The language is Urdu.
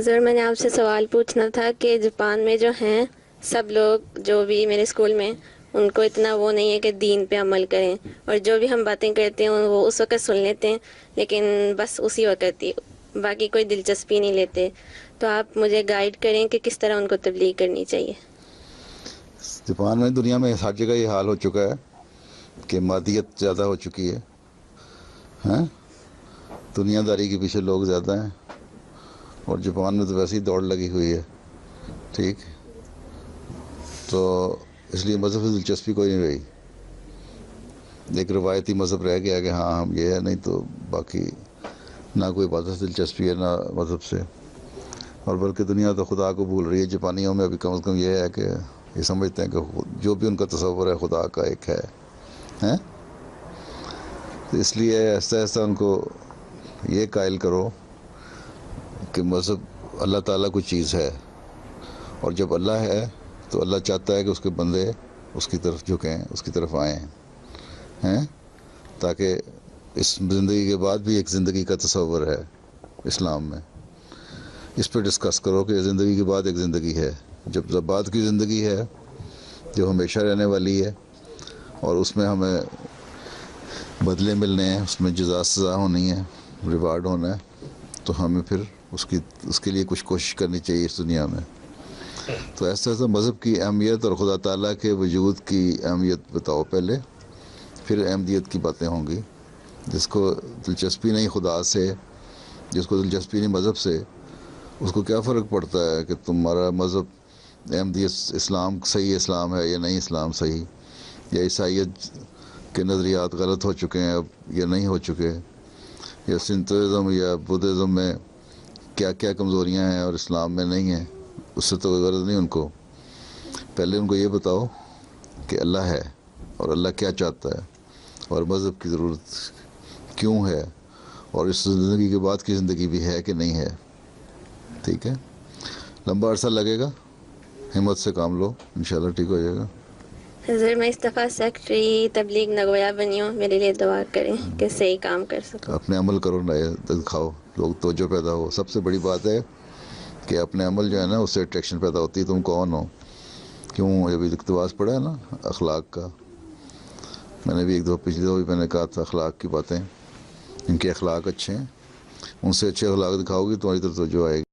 سر میں نے آپ سے سوال پوچھنا تھا کہ جاپان میں جو ہیں سب لوگ جو بھی میرے اسکول میں ان کو اتنا وہ نہیں ہے کہ دین پہ عمل کریں، اور جو بھی ہم باتیں کرتے ہیں وہ اس وقت سن لیتے ہیں لیکن بس اسی وقت ہی، باقی کوئی دلچسپی نہیں لیتے. تو آپ مجھے گائیڈ کریں کہ کس طرح ان کو تبلیغ کرنی چاہیے. جاپان میں دنیا میں ہر جگہ یہ حال ہو چکا ہے کہ مادیت زیادہ ہو چکی ہے، ہاں، دنیا داری کے پیچھے لوگ زیادہ ہیں، اور جاپان میں تو ویسے ہی دوڑ لگی ہوئی ہے. ٹھیک، تو اس لیے مذہب سے دلچسپی کوئی نہیں رہی. ایک روایتی مذہب رہ گیا کہ ہاں ہم یہ ہے، نہیں تو باقی نہ کوئی عبادت سے دلچسپی ہے نہ مذہب سے. اور بلکہ دنیا تو خدا کو بھول رہی ہے. جاپانیوں میں ابھی کم از کم یہ ہے کہ یہ سمجھتے ہیں کہ جو بھی ان کا تصور ہے خدا کا ایک ہے، ہیں؟ تو اس لیے ایسا ایسا ان کو یہ قائل کرو کہ مذہب اللہ تعالیٰ کوئی چیز ہے، اور جب اللہ ہے تو اللہ چاہتا ہے کہ اس کے بندے اس کی طرف جھکیں، اس کی طرف آئیں، ہیں، تاکہ اس زندگی کے بعد بھی ایک زندگی کا تصور ہے اسلام میں. اس پہ ڈسکس کرو کہ زندگی کے بعد ایک زندگی ہے، جب بعد کی زندگی ہے جو ہمیشہ رہنے والی ہے، اور اس میں ہمیں بدلے ملنے ہیں، اس میں جزا سزا ہونی ہے، ریوارڈ ہونا ہے. تو ہمیں پھر اس کے لیے کچھ کوشش کرنی چاہیے اس دنیا میں. تو ایسا ایسا مذہب کی اہمیت اور خدا تعالیٰ کے وجود کی اہمیت بتاؤ پہلے، پھر احمدیت کی باتیں ہوں گی. جس کو دلچسپی نہیں خدا سے، جس کو دلچسپی نہیں مذہب سے، اس کو کیا فرق پڑتا ہے کہ تمہارا مذہب احمدیت اسلام صحیح اسلام ہے یا نہیں اسلام صحیح، یا عیسائیت کے نظریات غلط ہو چکے ہیں اب یا نہیں ہو چکے، یا سنتوازم یا بدھزم میں کیا کیا کمزوریاں ہیں اور اسلام میں نہیں ہیں. اس سے تو کوئی غرض نہیں ان کو. پہلے ان کو یہ بتاؤ کہ اللہ ہے اور اللہ کیا چاہتا ہے، اور مذہب کی ضرورت کیوں ہے، اور اس زندگی کے بعد کی زندگی بھی ہے کہ نہیں ہے. ٹھیک ہے، لمبا عرصہ لگے گا، ہمت سے کام لو، انشاءاللہ ٹھیک ہو جائے گا. سر میں اس دفعہ سیکٹری تبلیغ نگویا بنی ہوں، میرے لیے دعا کریں کہ صحیح کام کر سکوں. اپنے عمل کرو، نئے دکھاؤ، لوگ توجہ پیدا ہو. سب سے بڑی بات ہے کہ اپنے عمل جو ہے نا اس سے اٹریکشن پیدا ہوتی ہے. تم کون ہو، کیوں ابھی اقتباس پڑھا ہے نا اخلاق کا. میں نے بھی ایک دو پچھلی دفعہ بھی میں نے کہا تھا اخلاق کی باتیں، ان کے اخلاق اچھے ہیں، ان سے اچھے اخلاق دکھاؤ گی تمہاری طرف توجہ آئے گی.